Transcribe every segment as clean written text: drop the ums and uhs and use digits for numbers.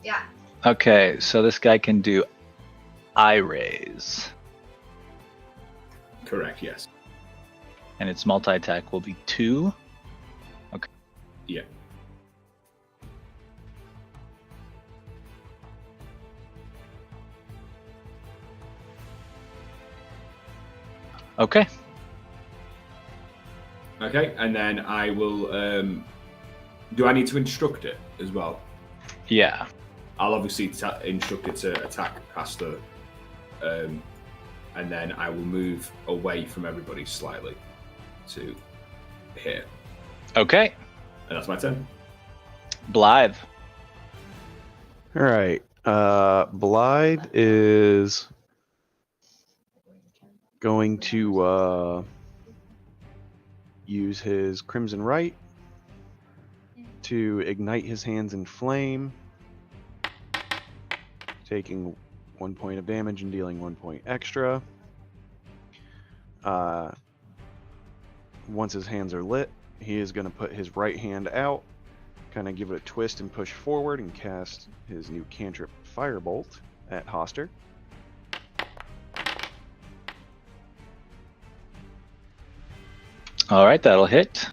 Yeah. Okay, so this guy can do eye raise. Correct, yes. And its multi-attack will be 2. Okay. Yeah. Okay. Okay, and then I will. Do I need to instruct it as well? Yeah. I'll obviously instruct it to attack Pastor, and then I will move away from everybody slightly to here. Okay. And that's my turn. Blythe. All right. Blythe is going to use his Crimson Right to ignite his hands in flame, taking 1 point of damage and dealing 1 point extra. Once his hands are lit, he is going to put his right hand out, kind of give it a twist and push forward, and cast his new cantrip Firebolt at Hoster. All right, that'll hit.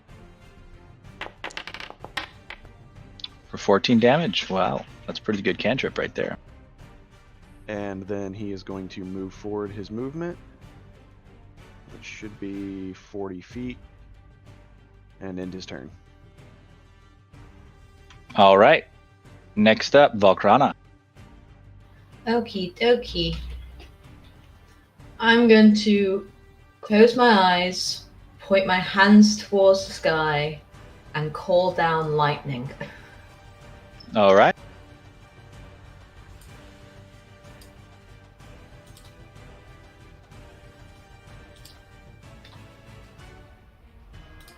For 14 damage. Wow, that's pretty good cantrip right there. And then he is going to move forward his movement, which should be 40 feet, and end his turn. All right. Next up, Volkrana. Okie dokie. I'm going to close my eyes, point my hands towards the sky, and call down lightning. All right.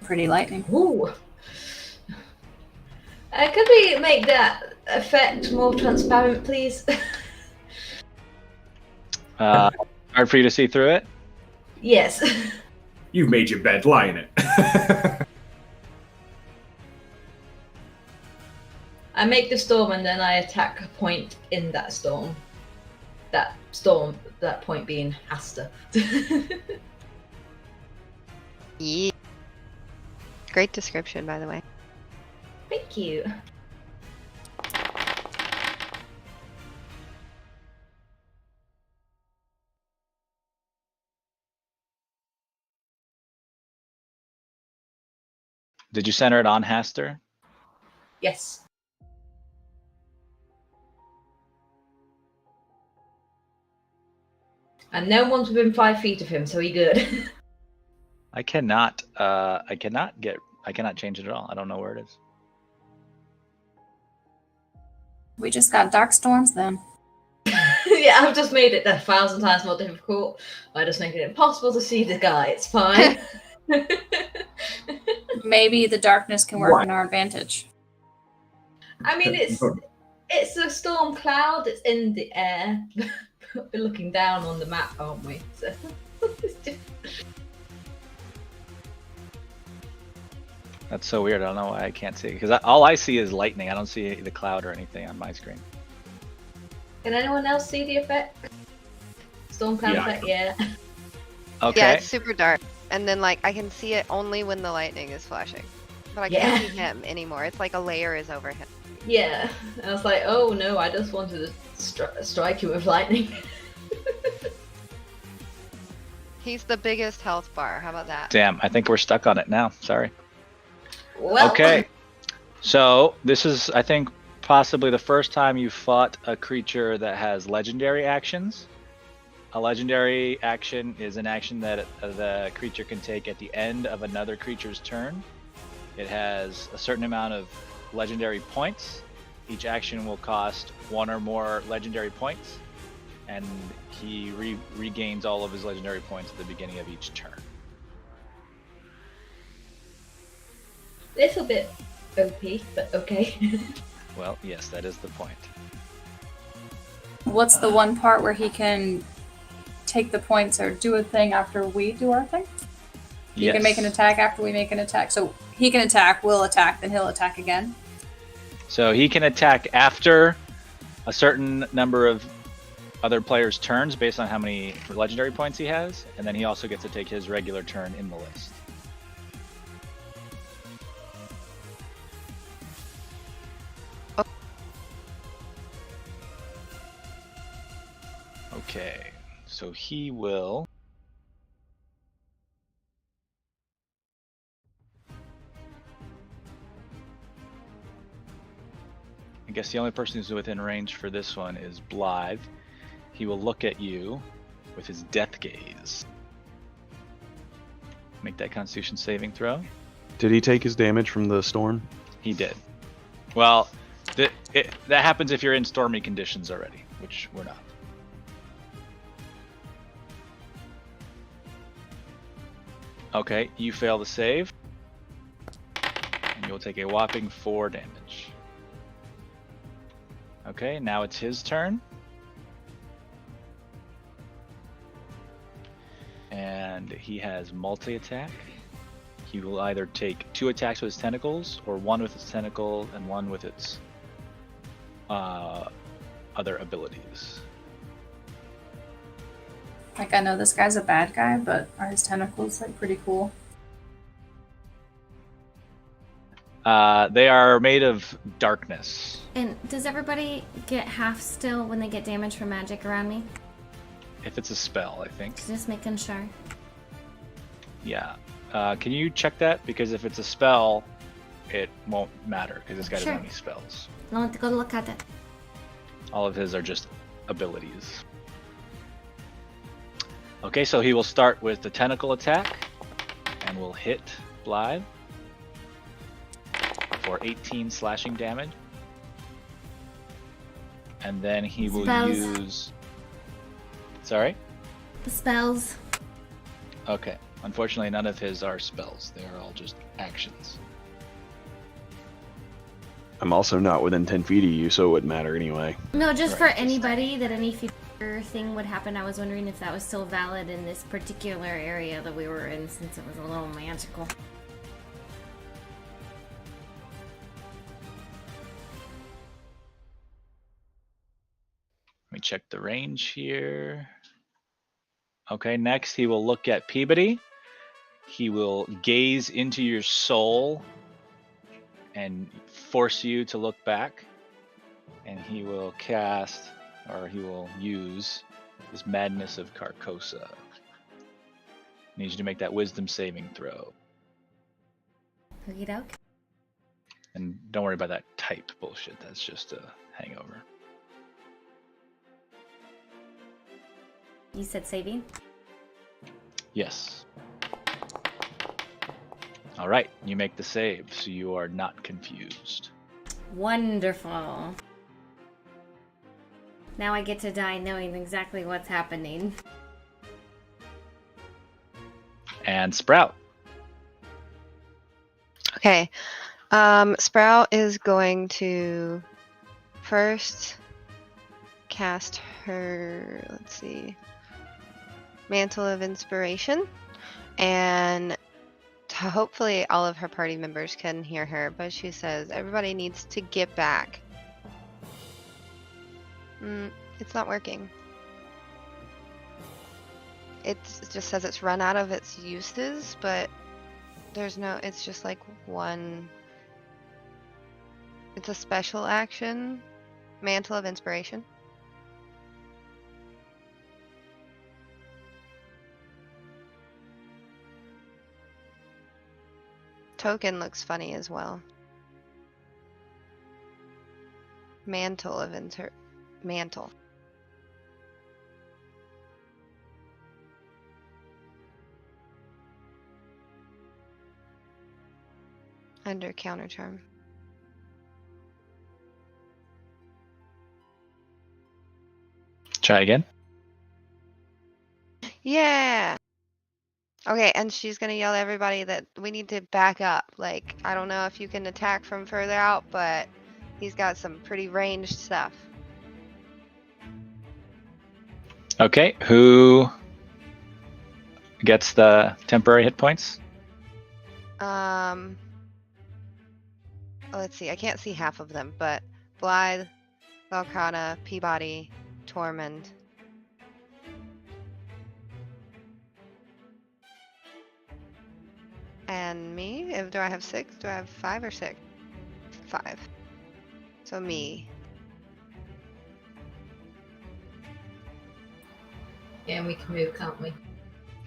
Pretty lightning. Ooh. Could we make that effect more transparent, please? Hard for you to see through it? Yes. You've made your bed, lie in it. I make the storm and then I attack a point in that storm. That point being Hasta. Yeah. Great description, by the way. Thank you. Did you center it on Haster? Yes. And no one's within 5 feet of him, so he good. I cannot change it at all. I don't know where it is. We just got dark storms then. Yeah, I've just made it 1,000 times more difficult by just making it impossible to see the guy. It's fine. Maybe the darkness can work in our advantage. I mean, it's a storm cloud. It's in the air. We're looking down on the map, aren't we? So it's just... That's so weird. I don't know why I can't see it. Because all I see is lightning. I don't see the cloud or anything on my screen. Can anyone else see the effect? Storm cloud effect, yeah. Okay. Yeah, it's super dark. And then, like, I can see it only when the lightning is flashing. But I can't see him anymore. It's like a layer is over him. Yeah. I was like, oh no, I just wanted to strike you with lightning. He's the biggest health bar. How about that? Damn, I think we're stuck on it now. Sorry. Well, Okay. So this is, I think, possibly the first time you fought a creature that has legendary actions. A legendary action is an action that the creature can take at the end of another creature's turn. It has a certain amount of legendary points. Each action will cost 1 or more legendary points, and he regains all of his legendary points at the beginning of each turn. little bit OP, but okay. Well, yes, that is the point. What's the one part where he can take the points or do a thing after we do our thing? He can make an attack after we make an attack. So he can attack, we'll attack, then he'll attack again. So he can attack after a certain number of other players' turns based on how many legendary points he has, and then he also gets to take his regular turn in the list. Okay, so he will. I guess the only person who's within range for this one is Blythe. He will look at you with his death gaze. Make that Constitution saving throw. Did he take his damage from the storm? He did. Well, that happens if you're in stormy conditions already, which we're not. Okay, you fail the save. And you'll take a whopping 4 damage. Okay, now it's his turn. And he has multi-attack. He will either take 2 attacks with his tentacles, or 1 with its tentacle and 1 with its other abilities. Like, I know this guy's a bad guy, but are his tentacles like pretty cool? They are made of darkness. And does everybody get half still when they get damage from magic around me? If it's a spell, I think. Just making sure. Yeah. Can you check that? Because if it's a spell, it won't matter, because this guy doesn't have any spells. I'll have to go look at it. All of his are just abilities. Okay, so he will start with the tentacle attack, and will hit Blythe for 18 slashing damage. And then he will use... Sorry? The spells. Okay. Unfortunately, none of his are spells. They are all just actions. I'm also not within 10 feet of you, so it wouldn't matter anyway. No, just for anybody that any future thing would happen. I was wondering if that was still valid in this particular area that we were in, since it was a little magical. Let me check the range here. Okay, next he will look at Peabody. He will gaze into your soul and force you to look back. And he will cast, or he will use, his Madness of Carcosa. Needs you to make that wisdom saving throw. Okey doke. And don't worry about that type bullshit. That's just a hangover. You said saving? Yes. All right, you make the save, so you are not confused. Wonderful. Now I get to die knowing exactly what's happening. And Sprout. Okay. Sprout is going to first cast her, let's see, Mantle of Inspiration, and hopefully all of her party members can hear her, but she says everybody needs to get back. It's not working. It just says it's run out of its uses, but there's no, it's just like one, it's a special action, Mantle of Inspiration. Token looks funny as well. Mantle of Mantle. Under counter charm. Try again. Yeah. Okay, and she's gonna yell at everybody that we need to back up. Like, I don't know if you can attack from further out, but he's got some pretty ranged stuff. Okay, who gets the temporary hit points? Let's see. I can't see half of them, but Blythe, Valkrana, Peabody, Tormund. And me? Do I have 6? Do I have 5 or 6? 5. So me. Yeah, and we can move, can't we?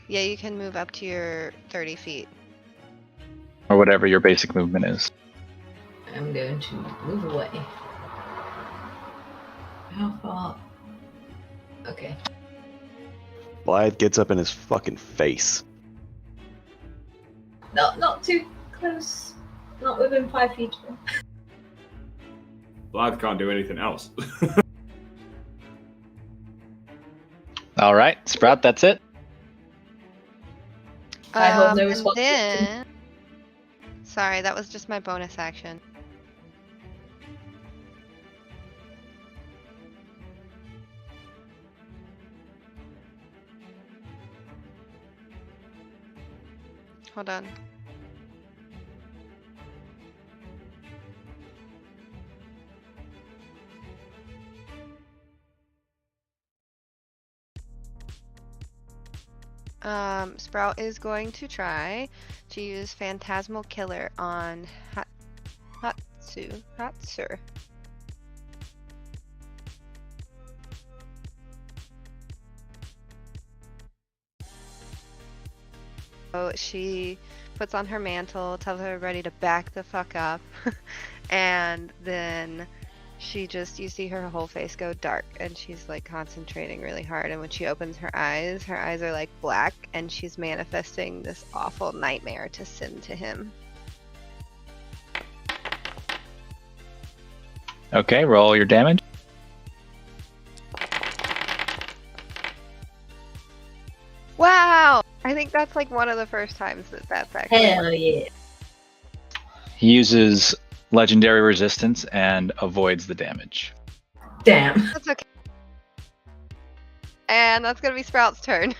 Yeah, you can move up to your 30 feet. Or whatever your basic movement is. I'm going to move away. How far? Okay. Blythe gets up in his fucking face. Not too close. Not within 5 feet of him. Blythe can't do anything else. All right, Sprout, that's it. I hold no And responsibility. then... Sorry, that was just my bonus action. Hold on. Sprout is going to try to use Phantasmal Killer on Hatsur. So she puts on her mantle, tells everybody to back the fuck up, and then she just, you see her whole face go dark, and she's like concentrating really hard, and when she opens her eyes are like black, and she's manifesting this awful nightmare to send to him. Okay, roll your damage. Wow! I think that's like one of the first times that's actually... Hell yeah. He uses legendary resistance and avoids the damage. Damn. That's okay. And that's gonna be Sprout's turn.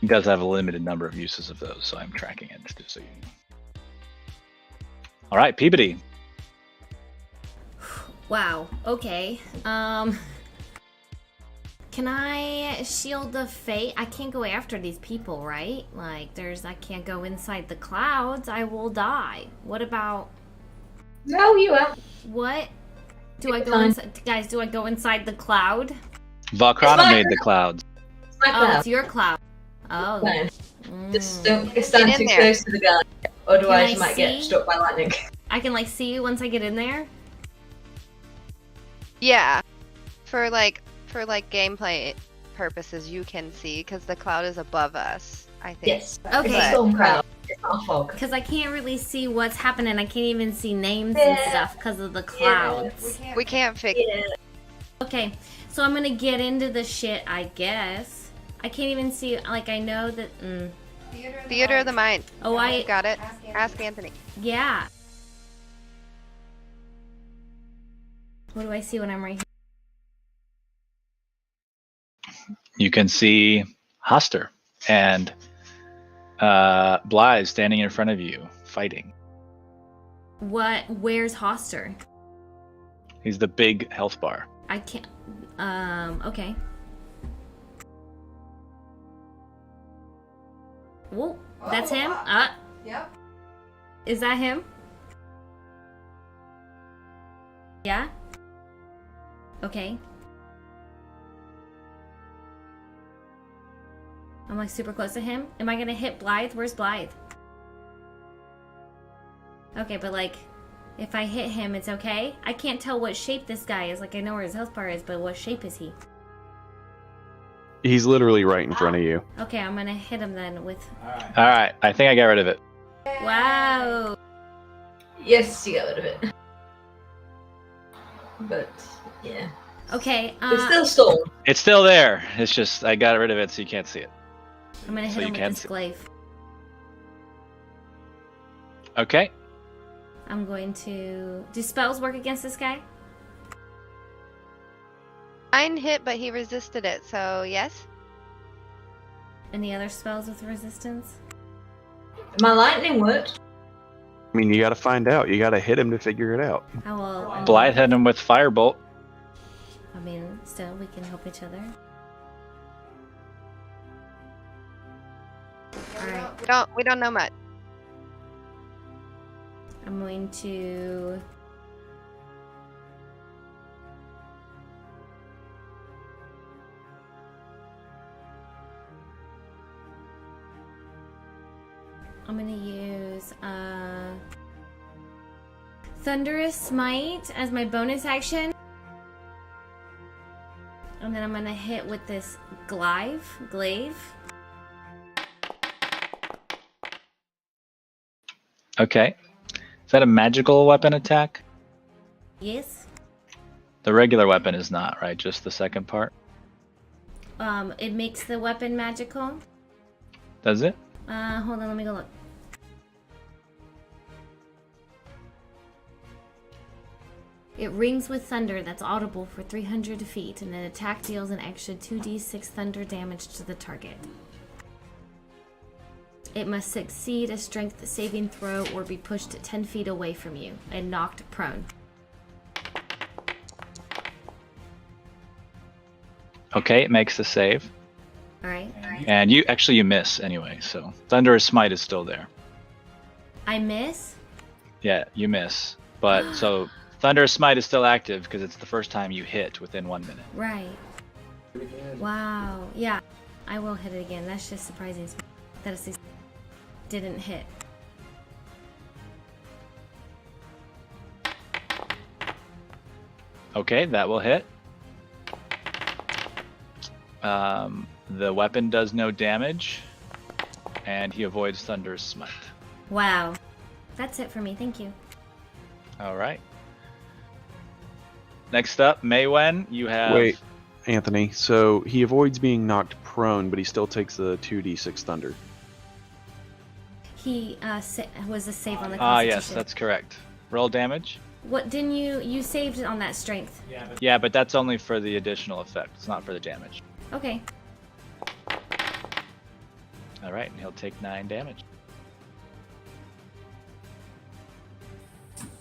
He does have a limited number of uses of those, so I'm tracking it just so you know. All right, Peabody. Wow. Okay. Can I shield the fate? I can't go after these people, right? Like, I can't go inside the clouds. I will die. What about? No, you are. What? Do I It's go fine. inside? Guys, do I go inside the cloud? Valkrana my made the clouds. It's my Oh, cloud. it's your cloud. Oh. Fine. Mm. Just don't stand Get in too there. close to the guy, otherwise Can you I might get see? struck by lightning. I can like see you once I get in there. Yeah. For gameplay purposes, you can see because the cloud is above us, I think. Yes. Okay. It's a storm cloud. It's not a fog. Because I can't really see what's happening. I can't even see names and Yeah. stuff because of the clouds. We can't figure. Yeah. Okay, so I'm gonna get into the shit, I guess. I can't even see, like, I know that. Theater of the mind. Oh, You got it. Ask Anthony. Yeah. What do I see when I'm right here? You can see Hoster and Blythe standing in front of you, fighting. Where's Hoster? He's the big health bar. I can't. Okay. Whoa, that's him? Yep. Is that him? Yeah? Okay. I'm like super close to him. Am I gonna hit Blythe? Where's Blythe? Okay, but like, if I hit him, it's okay? I can't tell what shape this guy is. Like, I know where his health bar is, but what shape is he? He's literally right in front of you. Okay, I'm gonna hit him then with... All right, I think I got rid of it. Wow! Yes, you got rid of it. But, yeah. Okay, It's still storm. It's still there. It's just I got rid of it so you can't see it. I'm gonna so hit you him can with this see- glaive. Okay. I'm going to... Do spells work against this guy? Mine hit, but he resisted it, so yes. Any other spells with resistance? My lightning worked. I mean, you got to find out. You got to hit him to figure it out. I will. Blythe hit him with firebolt. I mean, still, we can help each other. Alright, We don't know much. I'm going to... I'm gonna use Thunderous Smite as my bonus action. And then I'm gonna hit with this glaive. Okay. Is that a magical weapon attack? Yes. The regular weapon is not, right? Just the second part? It makes the weapon magical. Does it? Hold on, let me go look. It rings with thunder that's audible for 300 feet, and an attack deals an extra 2d6 thunder damage to the target. It must succeed a strength saving throw or be pushed 10 feet away from you and knocked prone. Okay, it makes the save. Alright. And you miss anyway, so Thunderous Smite is still there. I miss? Yeah, you miss. But so Thunderous Smite is still active because it's the first time you hit within 1 minute. Right. Wow. Yeah, I will hit it again. That's just surprising that it didn't hit. Okay, that will hit. The weapon does no damage, and he avoids Thunderous Smite. Wow. That's it for me. Thank you. All right. Next up, Maywen, you have... Wait, Anthony. So he avoids being knocked prone, but he still takes the 2d6 thunder. He was a save on the Constitution. Ah, yes, that's correct. Roll damage. What didn't you saved it on that strength? Yeah, but that's only for the additional effect. It's not for the damage. Okay. All right, and he'll take 9 damage.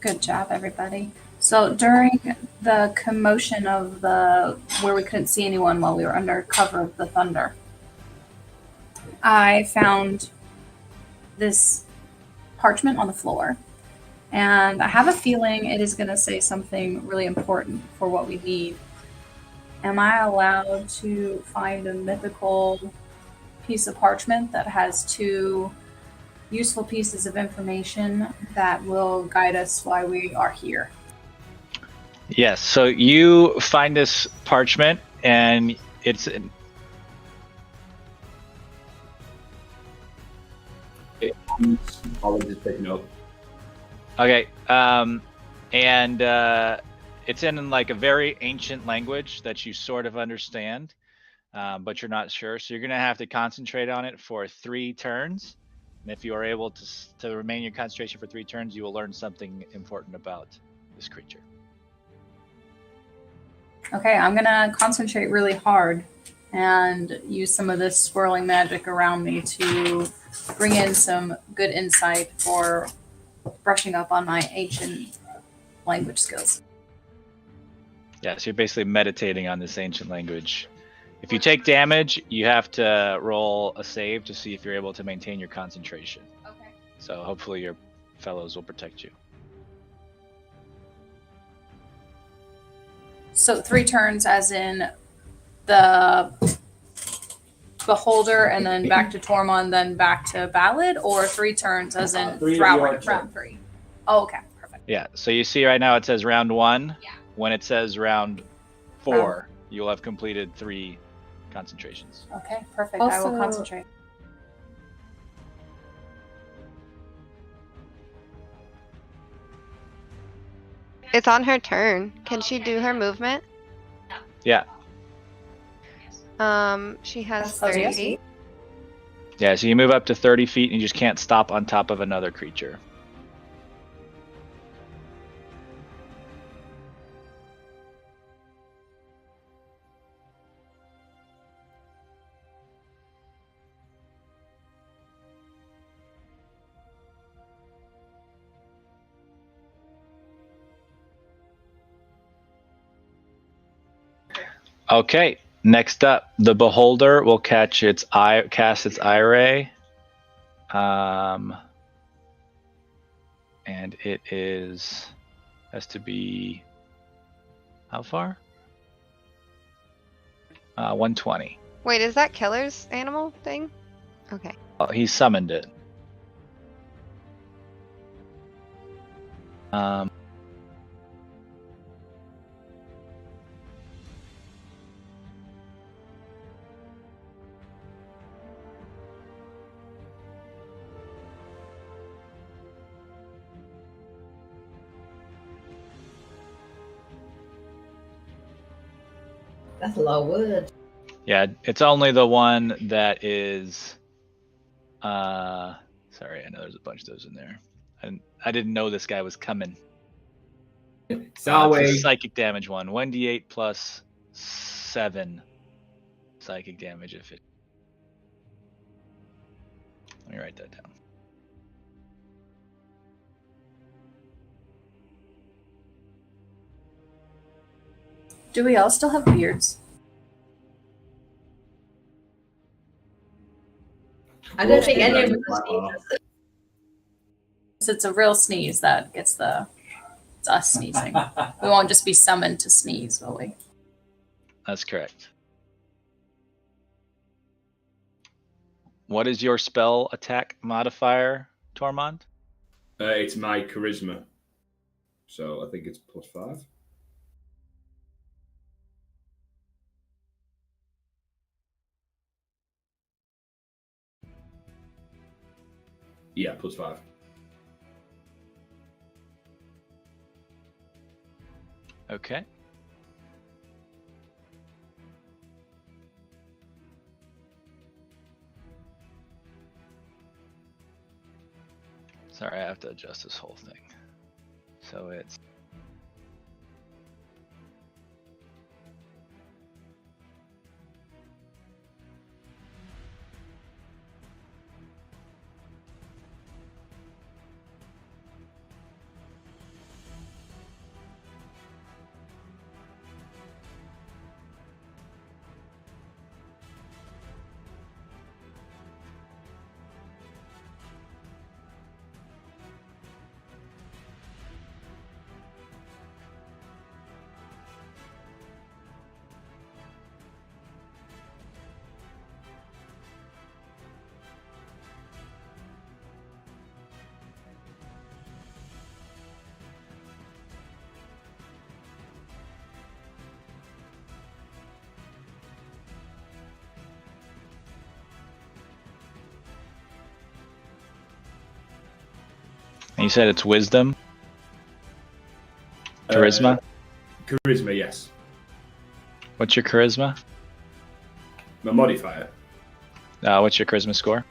Good job, everybody. So during the commotion of where we couldn't see anyone while we were under cover of the thunder, I found this parchment on the floor, and I have a feeling it is going to say something really important for what we need. Am I allowed to find a mythical piece of parchment that has 2 useful pieces of information that will guide us while we are here? Yes, so you find this parchment, and it's... I'll just pick it up. Okay, and it's in like a very ancient language that you sort of understand, but you're not sure. So you're gonna have to concentrate on it for 3 turns. And if you are able to remain your concentration for 3 turns, you will learn something important about this creature. Okay, I'm gonna concentrate really hard and use some of this swirling magic around me to bring in some good insight for brushing up on my ancient language skills. Yeah, so you're basically meditating on this ancient language. If you take damage, you have to roll a save to see if you're able to maintain your concentration. Okay. So hopefully your fellows will protect you. So 3 turns as in the beholder and then back to Tormund, then back to Ballad, or 3 turns as in 3 round 3? Oh, okay, perfect. Yeah, so you see right now it says round 1. Yeah. When it says round 4, you'll have completed 3 concentrations. Okay, perfect. I will Also- concentrate. It's on her turn. Can she do her movement? Yeah. She has Oh, 30 yes. feet. Yeah, so you move up to 30 feet and you just can't stop on top of another creature. Okay. Next up, the beholder will cast its eye ray. And it has to be how far? 120. Wait, is that Keller's animal thing? Okay. Oh, he summoned it. That's a lot of words. Yeah, it's only the one that is. Sorry, I know there's a bunch of those in there. And I didn't know this guy was coming. It's the psychic damage one. 1d8 plus 7 psychic damage if it. Let me write that down. Do we all still have beards? I don't think any of us sneezes. It's a real sneeze that gets it's us sneezing. We won't just be summoned to sneeze, will we? That's correct. What is your spell attack modifier, Tormund? It's my charisma. So I think it's +5. Yeah, +5. Okay. Sorry, I have to adjust this whole thing. So it's you said it's wisdom? Charisma? Charisma, yes. What's your charisma? My modifier, What's your charisma score?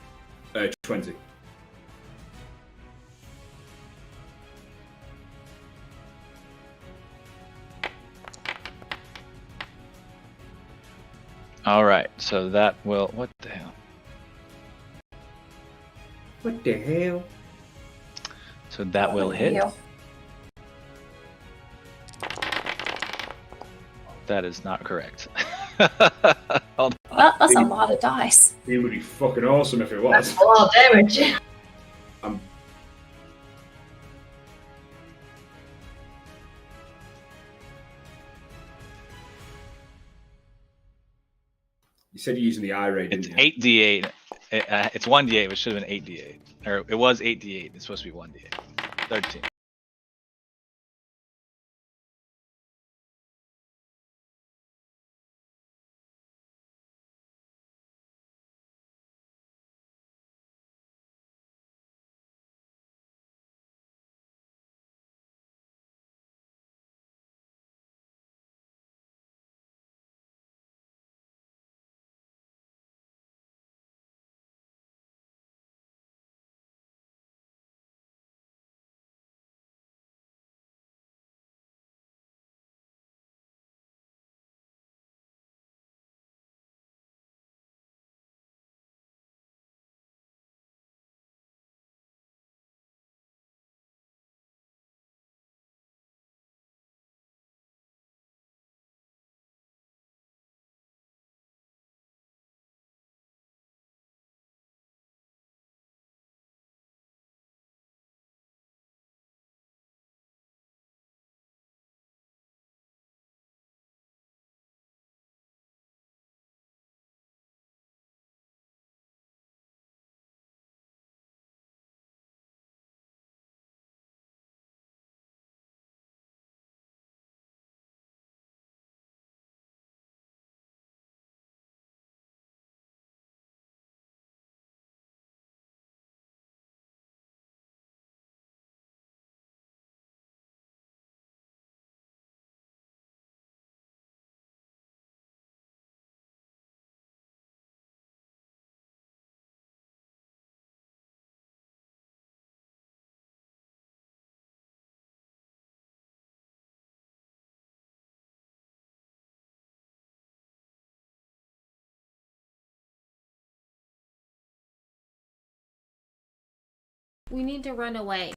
20. All right, so that will. What the hell? What the hell? So that will hit. You. That is not correct. Well, that's a lot of dice. It would be fucking awesome if it That's was. a lot of damage. You said you're using the eye ray, It's didn't you? 8d8. It's 1d8, which should have been 8d8. Or it was 8d8. It's supposed to be 1d8. 13. We need to run away.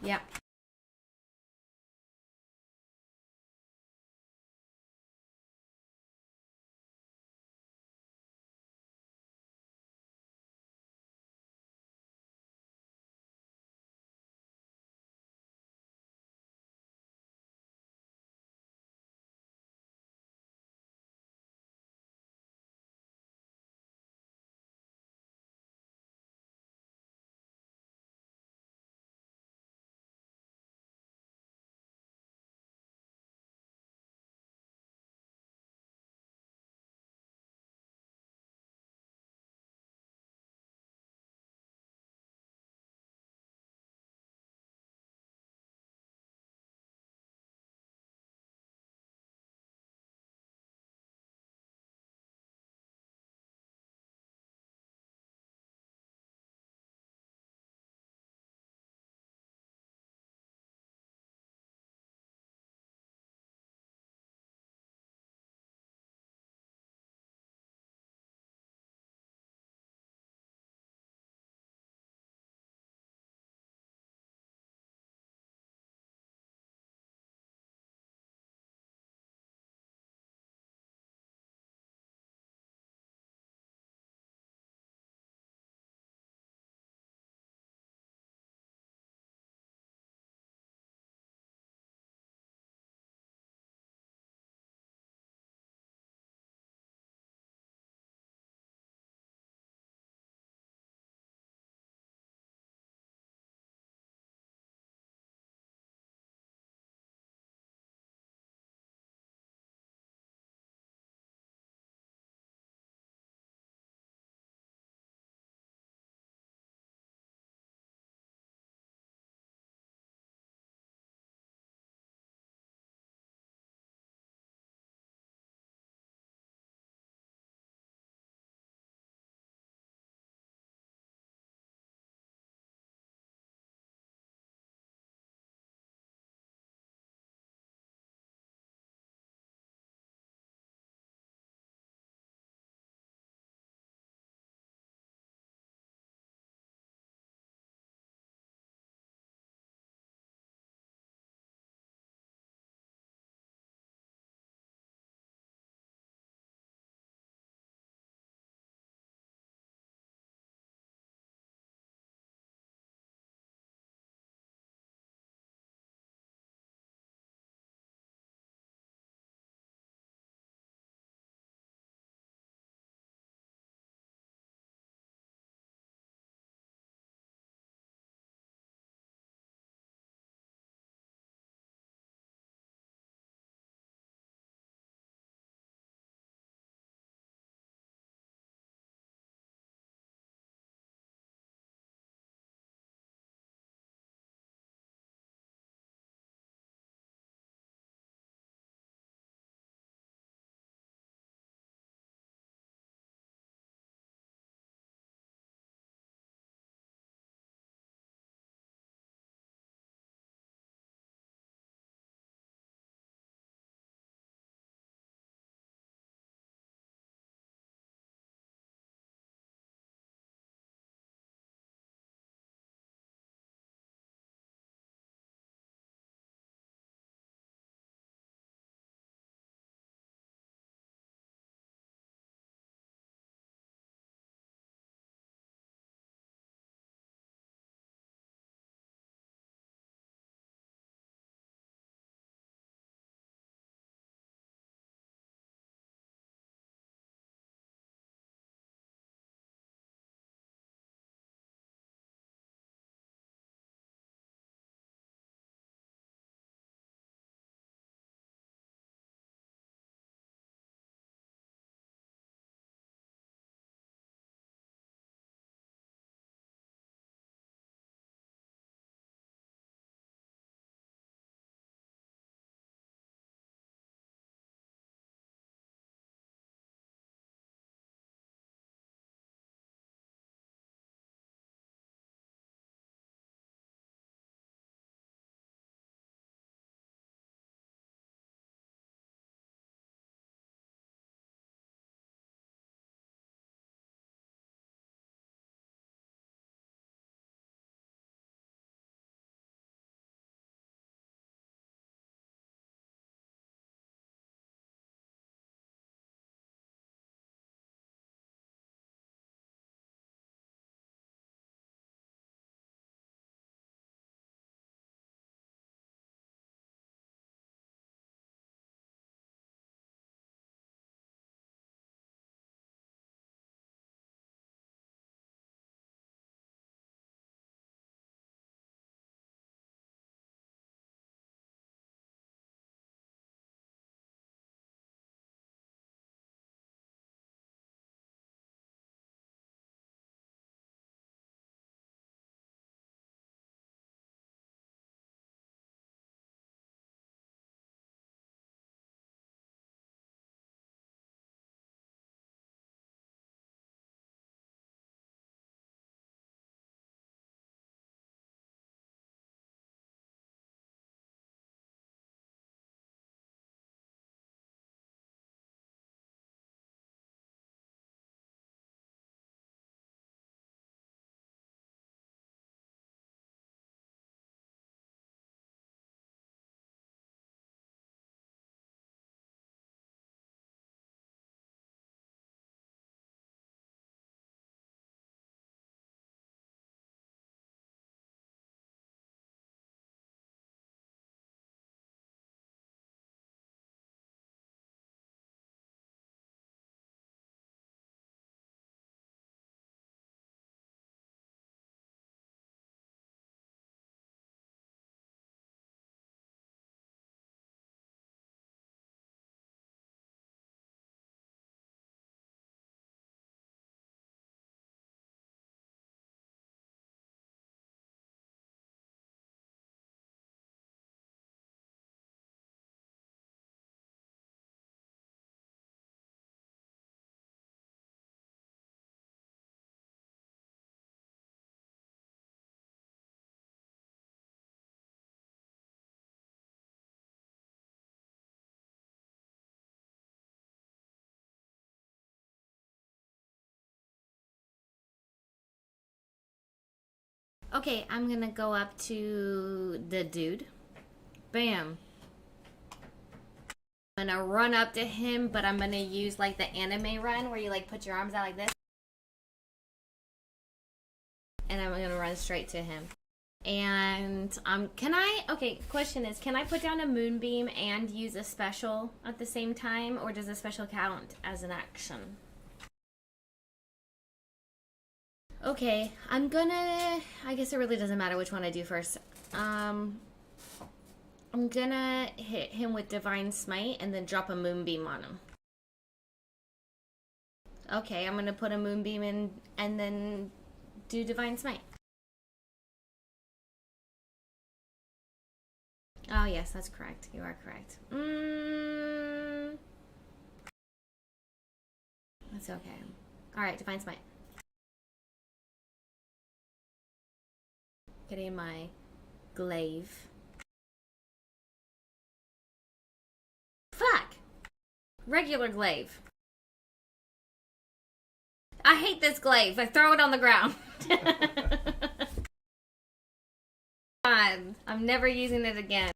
Yeah. Okay, I'm gonna go up to the dude. Bam. I'm gonna run up to him, but I'm gonna use like the anime run where you like put your arms out like this. And I'm gonna run straight to him. And question is, can I put down a moonbeam and use a special at the same time, or does a special count as an action? Okay, I guess it really doesn't matter which one I do first. I'm gonna hit him with Divine Smite and then drop a moonbeam on him. Okay, I'm gonna put a moonbeam in and then do Divine Smite. Oh yes, that's correct. You are correct. That's okay. Alright, Divine Smite. Getting my glaive. Fuck! Regular glaive. I hate this glaive. I throw it on the ground. God, I'm never using it again.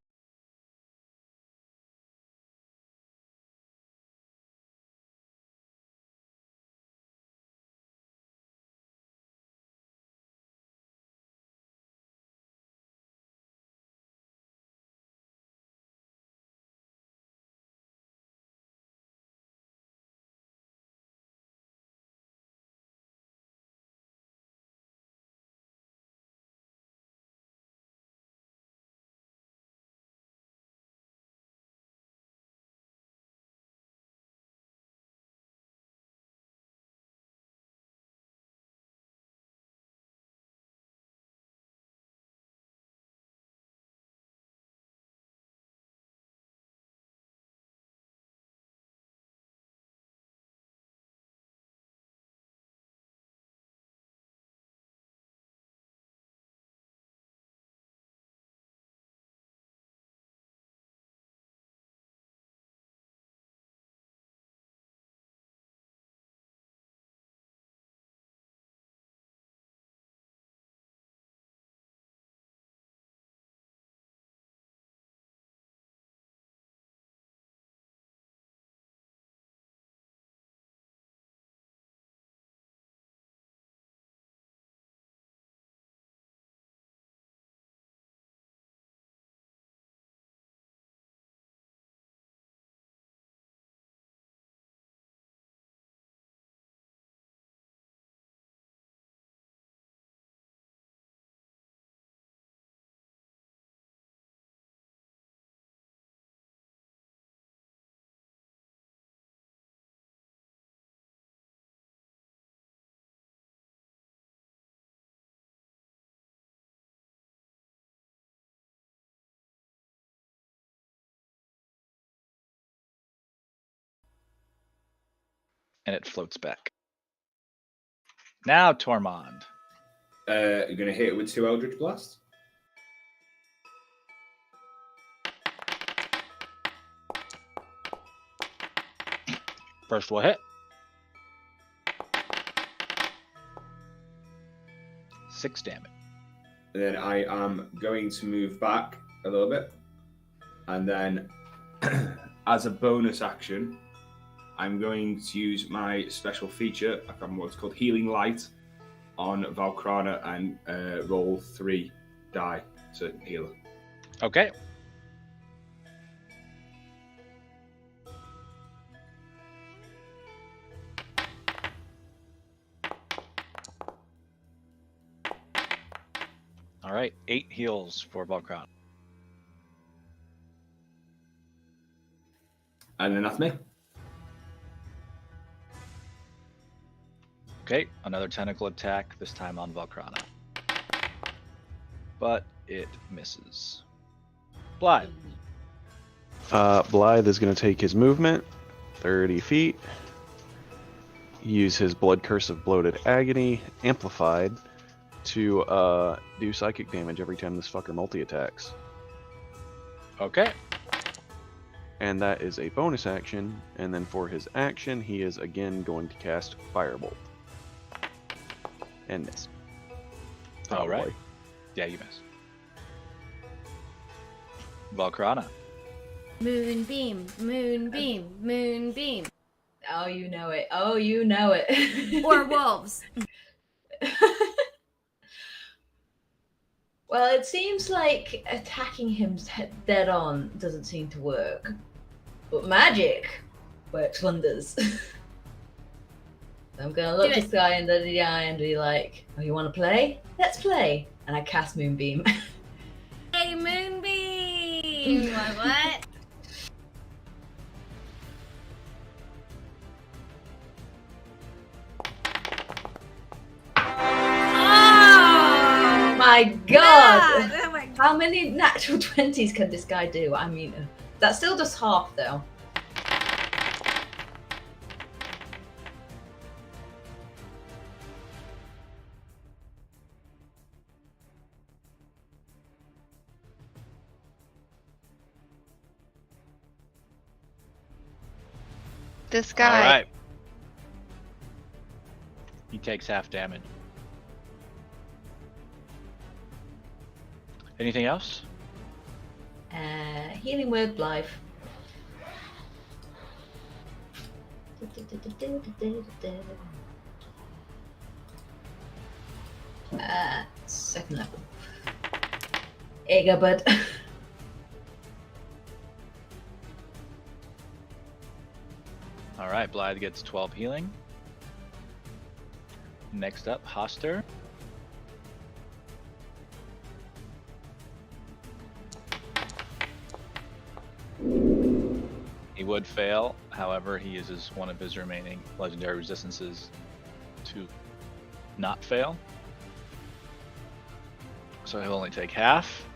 And it floats back. Now, Tormund. You're going to hit it with 2 Eldritch Blasts. First will hit. 6 damage. And then I am going to move back a little bit. And then, as a bonus action, I'm going to use my special feature, I can't remember what it's called, Healing Light, on Valkrana and roll 3 die to heal her. Okay. All right, 8 heals for Valkrana. And then that's me. Okay, another tentacle attack, this time on Valkrana. But it misses. Blythe. Blythe is going to take his movement, 30 feet, use his Blood Curse of Bloated Agony, amplified, to do psychic damage every time this fucker multi-attacks. Okay. And that is a bonus action, and then for his action, he is again going to cast Firebolt. And miss. All right. Boy. Yeah, you miss. Valkrana. Moonbeam, moonbeam, moonbeam. Oh, you know it. Oh, you know it. Or wolves. Well, it seems like attacking him dead on doesn't seem to work. But magic works wonders. So I'm gonna look Do this guy under the eye and be like, oh, you wanna play? Let's play. And I cast Moonbeam. Hey, moonbeam. What? Oh My god! Oh my God. How many natural 20s can this guy do? I mean, that's still just half though. This All guy. right. He takes half damage. Anything else? Healing word, Blythe. Second level. Here you go, bud. All right, Blythe gets 12 healing. Next up, Hoster. He would fail, however, he uses one of his remaining legendary resistances to not fail. So he'll only take half,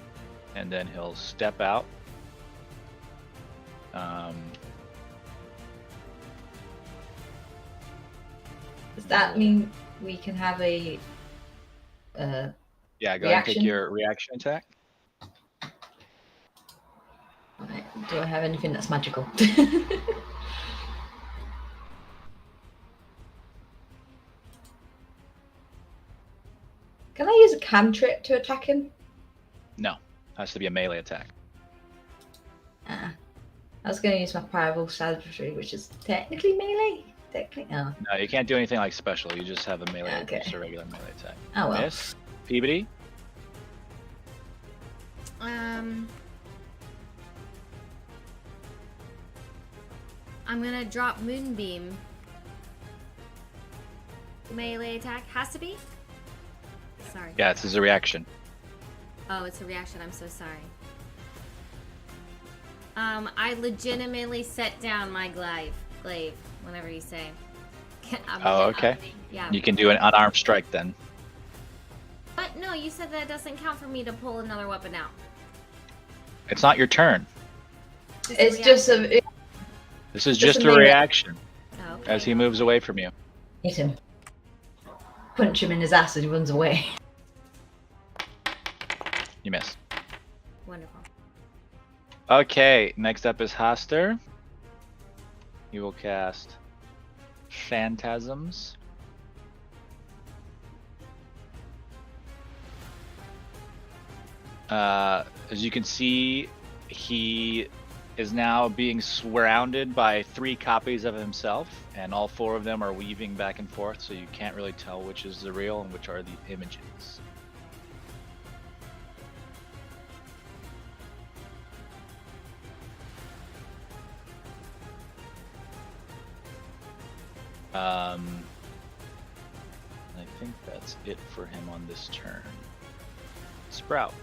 and then he'll step out. Does that mean we can have a Yeah, go ahead and reaction? take your reaction attack. Right, do I have anything that's magical? Can I use a cantrip to attack him? No, has to be a melee attack. I was going to use my primal savagery, which is technically melee. Technically, oh. No, you can't do anything like special. You just have a melee, Okay. just a regular melee attack. Oh well. Miss. Peabody. I'm gonna drop moonbeam. Melee attack has to be. Sorry. Yeah, this is a reaction. Oh, it's a reaction. I'm so sorry. I legitimately set down my glaive, whenever you say. Oh, okay. Yeah. You can do an unarmed strike then. But no, you said that doesn't count for me to pull another weapon out. It's not your turn. It's just a This is Just just a a melee. reaction Oh, okay. as he moves away from you. hit him. Punch him in his ass as he runs away. You miss. Wonderful. Okay, next up is Hoster. He will cast Phantasms. As you can see, he is now being surrounded by 3 copies of himself, and all 4 of them are weaving back and forth, so you can't really tell which is the real and which are the images. I think that's it for him on this turn. Sprout.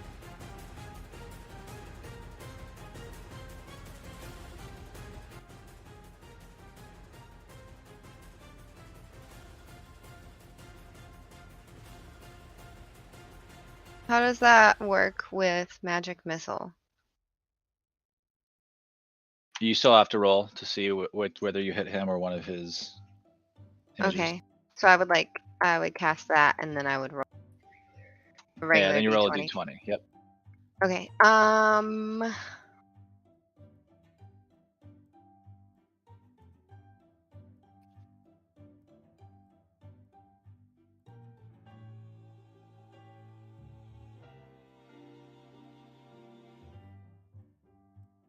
How does that work with magic missile? You still have to roll to see whether you hit him or one of his images. Okay. So I would cast that and then I would roll a Yeah, regular then you roll a d20. d20. Yep. Okay.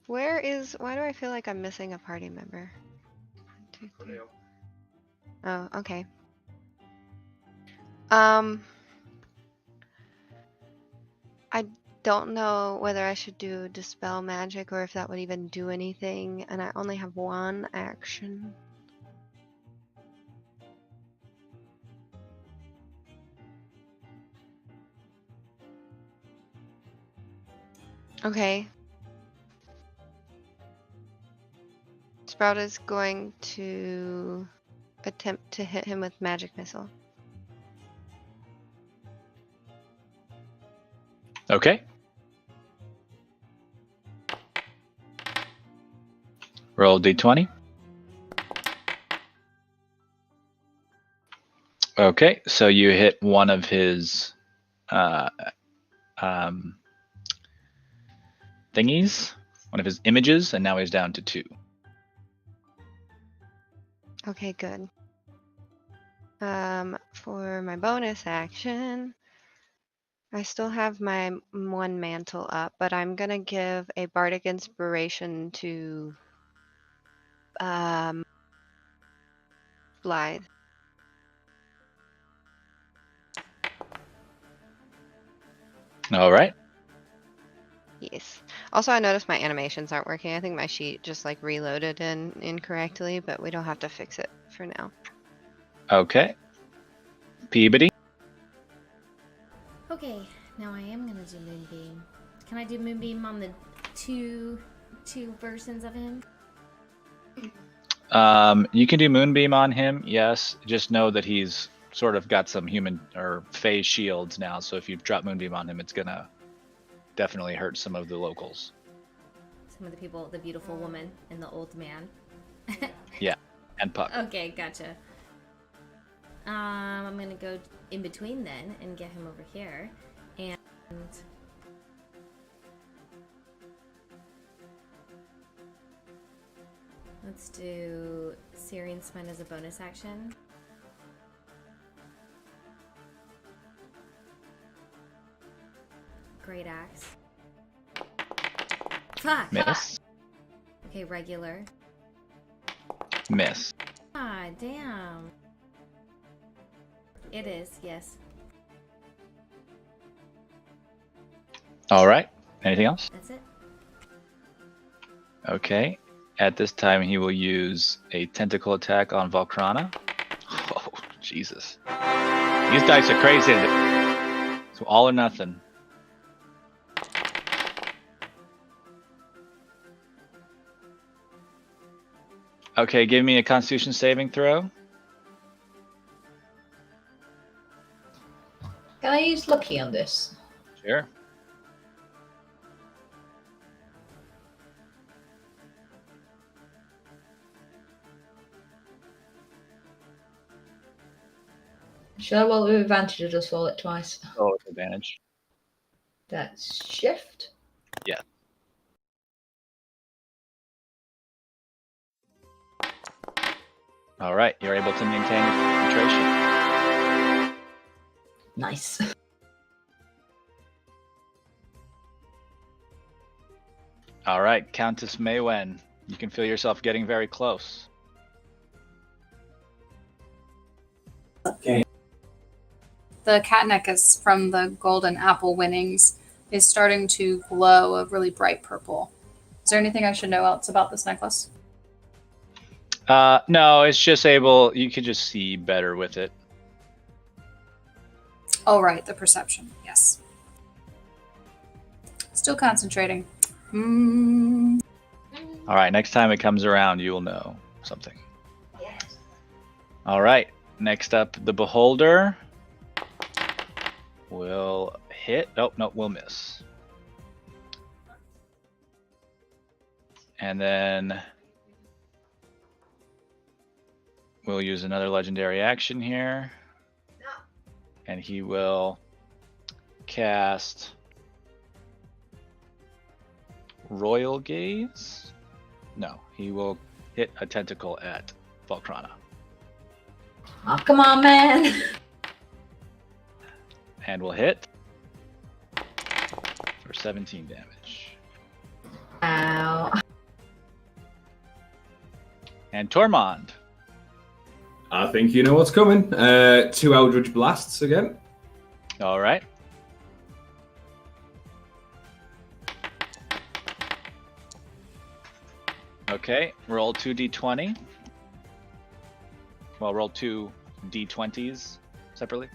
Why do I feel like I'm missing a party member? 1, 2, 3. Oh, okay. I don't know whether I should do Dispel Magic or if that would even do anything, and I only have 1 action. Okay. Sprout is going to attempt to hit him with Magic Missile. Okay. Roll d20. Okay, so you hit one of his thingies, one of his images, and now he's down to 2. Okay, good. For my bonus action, I still have my 1 mantle up, but I'm gonna give a bardic inspiration to Blythe. All right. Yes. Also, I noticed my animations aren't working. I think my sheet just like reloaded incorrectly, but we don't have to fix it for now. Okay. Peabody. Okay, now I am gonna do Moonbeam. Can I do Moonbeam on the two versions of him? You can do Moonbeam on him, yes. Just know that he's sort of got some human or phase shields now, so if you drop Moonbeam on him, it's gonna definitely hurt some of the locals. Some of the people, the beautiful woman and the old man. Yeah, and Puck. Okay, gotcha. I'm gonna go in between then and get him over here, and let's do Syrian Spine as a bonus action. Great Axe. Fuck! Miss. Okay, regular. Miss. Ah, damn. It is, yes. All right. Anything else? That's it. Okay. At this time, he will use a tentacle attack on Volcrana. Oh, Jesus. These dice are crazy. So all or nothing. Okay, give me a Constitution saving throw. Can I use lucky on this? Sure. Shall I roll it with advantage or just roll it twice? Oh, with advantage. That's shift. Yeah. All right, you're able to maintain your concentration. Nice. All right, Countess Maywen, you can feel yourself getting very close. The catnecus from the golden apple winnings is starting to glow a really bright purple. Is there anything I should know else about this necklace? No, it's just you can just see better with it. Oh, right, the perception. Yes. Still concentrating. All right, next time it comes around, you will know something. Yes. All right, next up, the Beholder will hit. Oh, no, will miss. And then we'll use another legendary action here. And he will cast Royal Gaze. No, he will hit a tentacle at Volcrana. Oh, come on, man. And will hit for 17 damage. Ow. And Tormund. I think you know what's coming. 2 Eldritch Blasts again. All right. Okay, roll 2d20. Well, roll 2 d20s separately.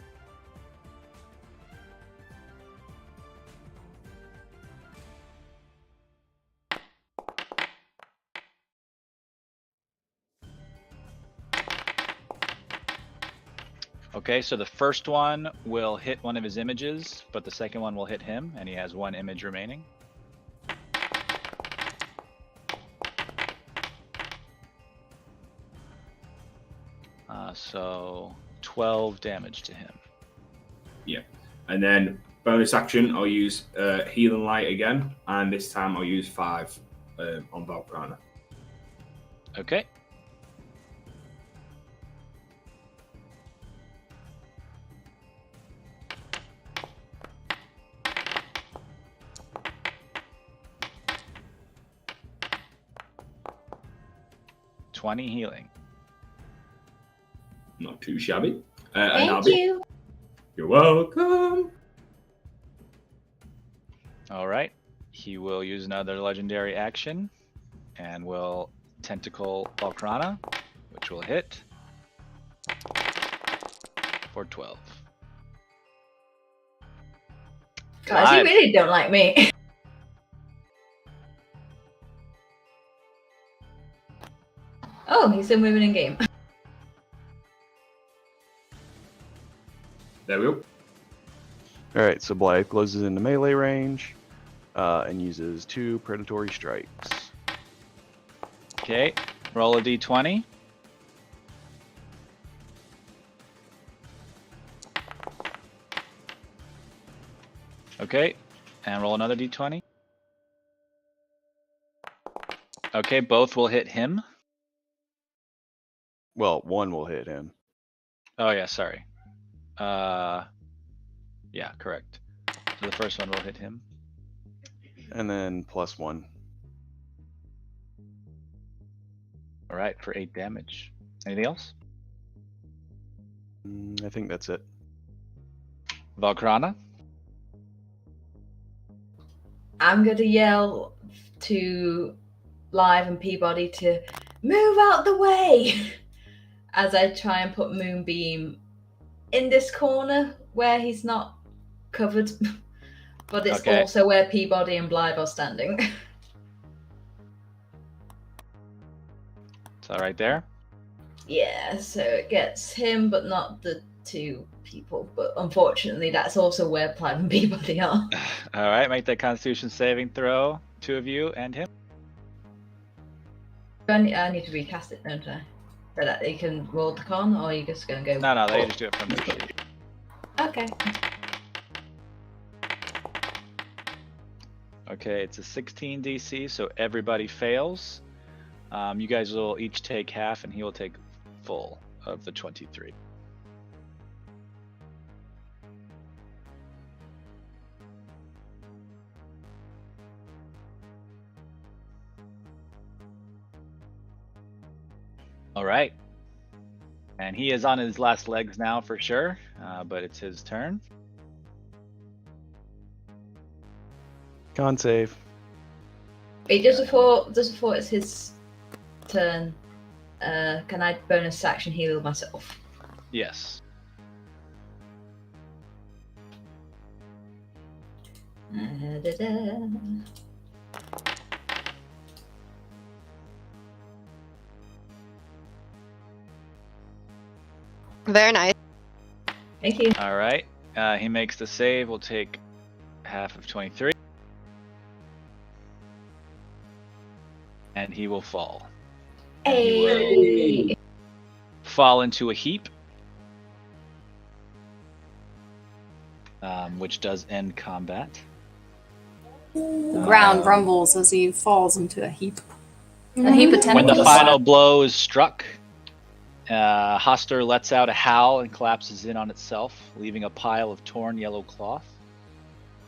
Okay, so the first one will hit one of his images, but the second one will hit him, and he has 1 image remaining. So 12 damage to him. Yeah. And then bonus action, I'll use Healing Light again, and this time I'll use 5 on Valkrana. Okay. $20 healing. Not too shabby. Thank you. You're welcome. All right. He will use another legendary action and will tentacle Valkrana, which will hit for 12. Guys, you really don't like me. Oh, he's still moving in game. There we go. Alright, so Blythe closes into melee range and uses 2 predatory strikes. Okay, roll a d20. Okay, and roll another d20. Okay, both will hit him. Well, 1 will hit him. Oh yeah, sorry. Yeah, correct. So the first one will hit him. And then +1. All right, for 8 damage. Anything else? I think that's it. Valkrana? I'm going to yell to Live and Peabody to move out the way as I try and put Moonbeam in this corner where he's not covered, but it's also where Peabody and Blythe are standing. It's all right there. Yeah, so it gets him, but not the 2 people. But unfortunately, that's also where Blythe and Peabody are. All right, make that Constitution saving throw. 2 of you and him. I need to recast it, don't I? So that you can roll the con, or are you just going to go? No, they just do it from the sheet. Okay. Okay, it's a 16 DC, so everybody fails. You guys will each take half, and he will take full of the 23. All right. And he is on his last legs now for sure, but it's his turn. Con save. Wait, just before it's his turn, can I bonus action heal myself? Yes. Very nice. Thank you. All right. He makes the save. We'll take half of 23. And he will fall. Hey. Fall into a heap. Which does end combat. The ground rumbles as he falls into a heap. A heap of tentacles. When the final blow is struck, Hoster lets out a howl and collapses in on itself, leaving a pile of torn yellow cloth.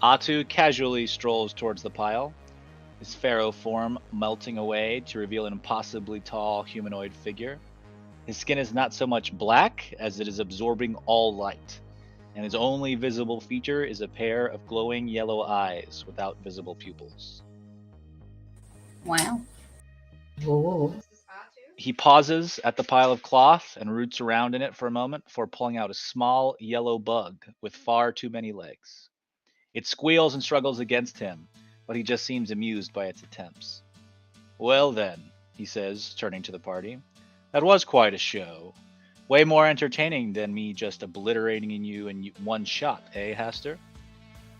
Atu casually strolls towards the pile, his pharaoh form melting away to reveal an impossibly tall humanoid figure. His skin is not so much black as it is absorbing all light, and his only visible feature is a pair of glowing yellow eyes without visible pupils. Wow. Whoa. He pauses at the pile of cloth and roots around in it for a moment before pulling out a small yellow bug with far too many legs. It squeals and struggles against him, but he just seems amused by its attempts. Well then, he says, turning to the party, that was quite a show. Way more entertaining than me just obliterating you in one shot, eh, Haster?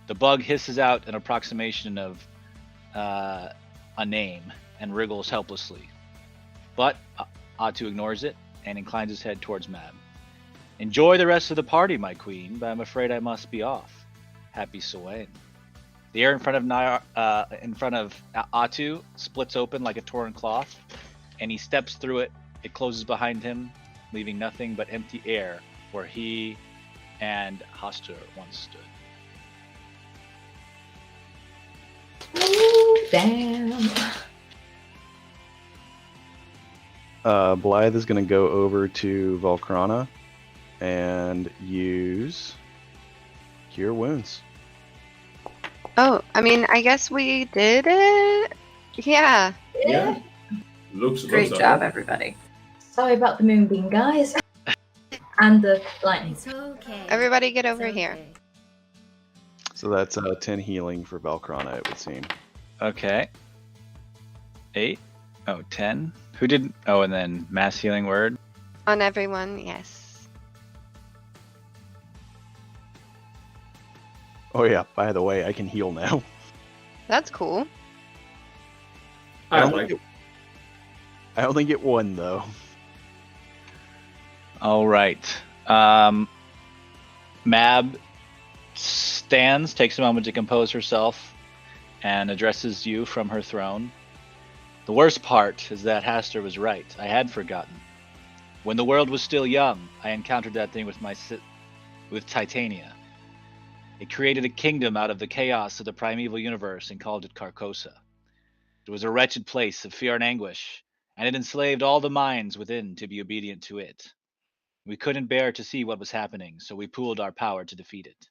The bug hisses out an approximation of a name and wriggles helplessly. But Atu ignores it and inclines his head towards Mab. Enjoy the rest of the party, my queen, but I'm afraid I must be off. Happy Sowain. The air in front of Atu splits open like a torn cloth, and he steps through it. It closes behind him, leaving nothing but empty air where he and Hastur once stood. Ooh, damn. Blythe is going to go over to Volcrana and use Cure Wounds. Oh, I mean, I guess we did it. Yeah. Yeah. Looks Great like job, it. everybody. Sorry about the moonbeam, guys. And the lightning. It's okay. Everybody get It's over here. okay. So that's 10 healing for Volcrana, it would seem. Okay. 8. Oh, 10. Who did? Oh, and then mass healing word. On everyone, yes. Oh yeah, by the way, I can heal now. That's cool. I only like get- I only get one though. All right. Mab stands, takes a moment to compose herself, and addresses you from her throne. The worst part is that Haster was right. I had forgotten. When the world was still young, I encountered that thing with Titania. It created a kingdom out of the chaos of the primeval universe and called it Carcosa. It was a wretched place of fear and anguish, and it enslaved all the minds within to be obedient to it. We couldn't bear to see what was happening, so we pooled our power to defeat it.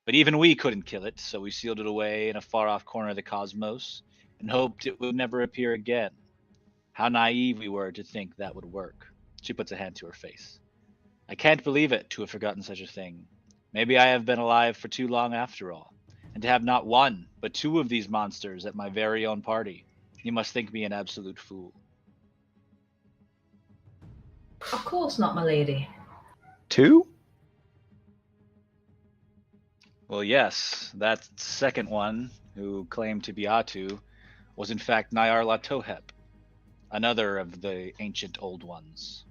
But even we couldn't kill it, so we sealed it away in a far-off corner of the cosmos and hoped it would never appear again. How naive we were to think that would work. She puts a hand to her face. I can't believe it, to have forgotten such a thing. Maybe I have been alive for too long after all. And to have not one, but two of these monsters at my very own party. You must think me an absolute fool. Of course not, my lady. 2? Well, yes, that second one, who claimed to be Atu, was in fact Nyarla Tohep, another of the ancient old ones.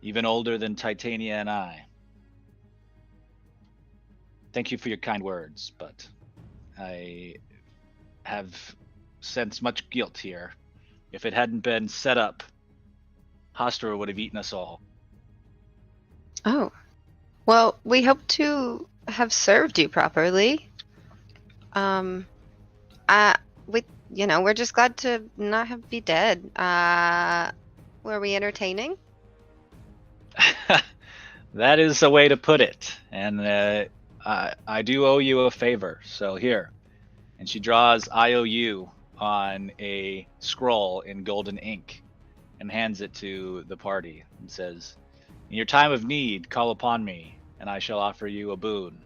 Even older than Titania and I. Thank you for your kind words, but I have sensed much guilt here. If it hadn't been set up, Hastur would have eaten us all. Oh. Well, we hope to have served you properly. We're just glad to not be dead. Were we entertaining? That is a way to put it. And I do owe you a favor, so here. And she draws IOU on a scroll in golden ink and hands it to the party and says, in your time of need, call upon me, and I shall offer you a boon.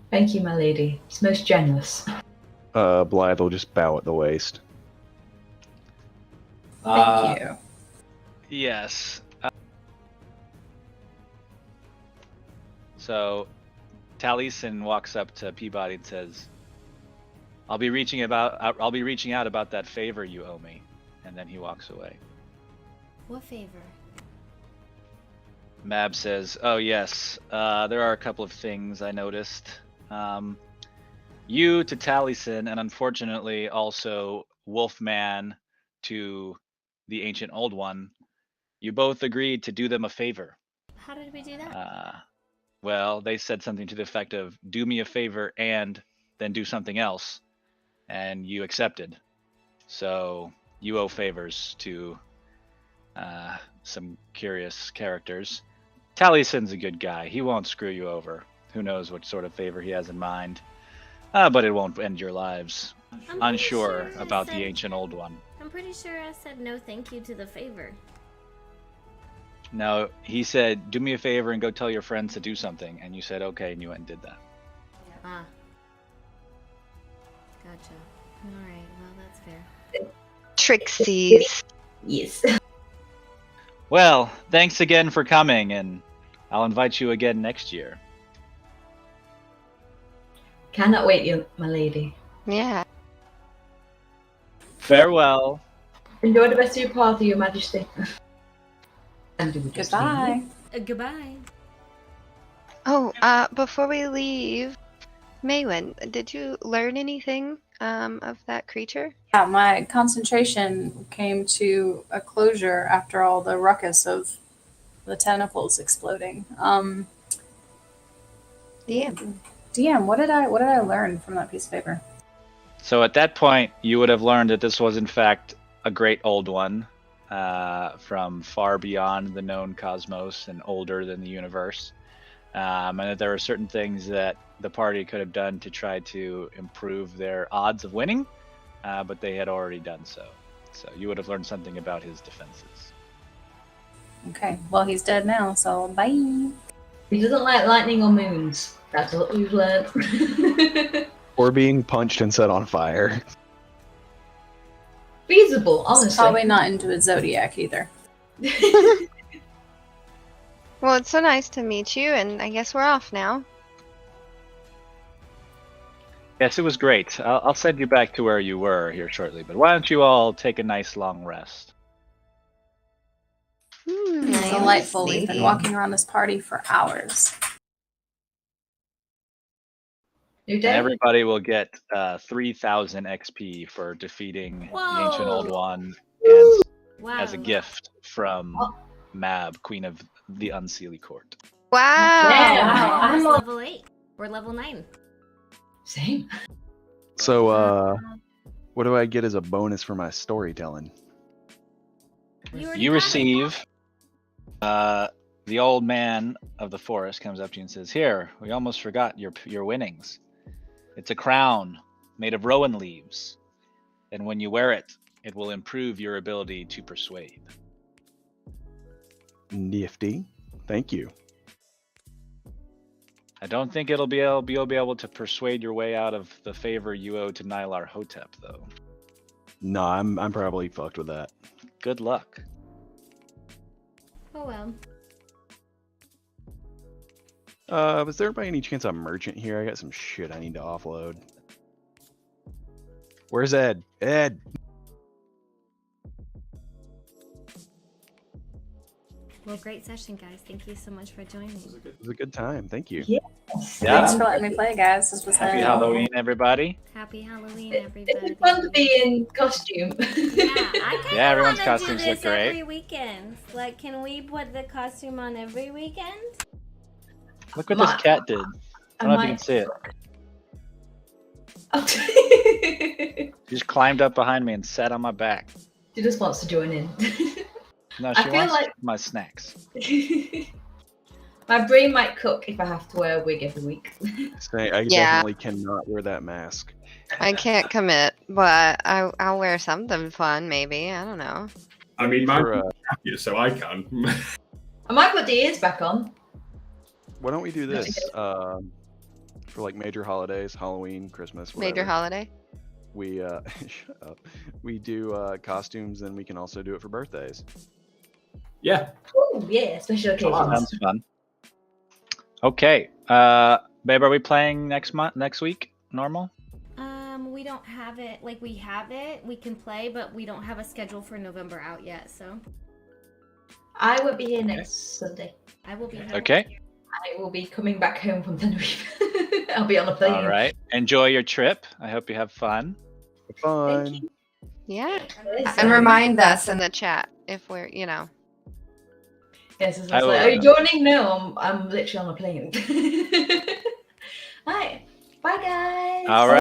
Thank you, my lady. It's most generous. Blythe will just bow at the waist. Thank you. Yes. So Taliesin walks up to Peabody and says, I'll be reaching out about that favor you owe me. And then he walks away. What favor? Mab says, oh yes, there are a couple of things I noticed. You to Taliesin, and unfortunately also Wolfman to the Ancient Old One, you both agreed to do them a favor. How did we do that? Well, they said something to the effect of, do me a favor and then do something else. And you accepted. So you owe favors to some curious characters. Taliesin's a good guy. He won't screw you over. Who knows what sort of favor he has in mind. But it won't end your lives. I'm pretty Unsure sure I about said- the ancient old one. I'm pretty sure I said no thank you to the favor. No, he said, do me a favor and go tell your friends to do something. And you said, okay, and you went and did that. Ah. Gotcha. Alright, well, that's fair. Trixies. Yes. Well, thanks again for coming, and I'll invite you again next year. Cannot wait, my lady. Yeah. Farewell. Enjoy the rest of your party, Your Majesty. And we just Goodbye. Goodbye. Oh, before we leave, Maywin, did you learn anything of that creature? Yeah, my concentration came to a closure after all the ruckus of the tentacles exploding. DM, what did I learn from that piece of paper? So at that point, you would have learned that this was in fact a great old one from far beyond the known cosmos and older than the universe. And that there were certain things that the party could have done to try to improve their odds of winning, but they had already done so. So you would have learned something about his defenses. Okay, well, he's dead now, so bye. He doesn't like lightning or moons. That's what we've learned. Or being punched and set on fire. Feasible, honestly. Probably not into his zodiac either. Well, it's so nice to meet you, and I guess we're off now. Yes, it was great. I'll send you back to where you were here shortly, but why don't you all take a nice long rest? It's delightful. We've been walking around this party for hours. New And day? everybody will get 3,000 XP for defeating the ancient old Whoa. one and Wow. as a gift from Mab, Queen of the Unseelie Court. Wow. Yeah. I'm I'm on- level 8. We're level 9. Same. So, what do I get as a bonus for my storytelling? already You got it. receive the old man of the forest comes up to you and says, "Here, we almost forgot your winnings. It's a crown made of rowan leaves, and when you wear it, it will improve your ability to persuade." Nifty. Thank you. I don't think you'll be able to persuade your way out of the favor you owe to Nylar Hotep, though. No, I'm probably fucked with that. Good luck. Oh well. Was there by any chance a merchant here? I got some shit I need to offload. Where's Ed? Ed! Well, great session, guys. Thank you so much for joining. It was a good time. Thank you. Yeah. Thanks for letting me play, guys. This was Happy fun. Halloween, everybody. Happy Halloween, It everybody. was fun to be in costume. Yeah, I kind of Yeah, everyone's want to do costumes this look great. every weekend. Like, can we put the costume on every weekend? Look what this cat did. I don't know if you can see it. it. She just climbed up behind me and sat on my back. She just wants to join in. No, I she feel wants like- my snacks. My brain might cook if I have to wear a wig every week. I Yeah. definitely cannot wear that mask. I can't commit, but I'll wear something fun, maybe. I don't know. I mean, For, mine's happier, so I can. I might put the ears back on. why don't we do this? For like major holidays, Halloween, Christmas, whatever. Major holiday. We shut up. We do costumes, and we can also do it for birthdays. Yeah. Oh yeah, special occasions. Sounds fun. Okay, babe, are we playing next week? Normal? We don't have it. Like, we have it. We can play, but we don't have a schedule for November out yet. So I won't be here next Sunday. I will be here. Okay. I will be coming back home from Tenerife. I'll be on a plane. All right. Enjoy your trip. I hope you have fun. Fun. Thank you. Yeah. Yes, And remind us in the chat if we're, Yes, it's I like, will, are you joining? No, I'm literally on a plane. Right. Bye, guys. All right.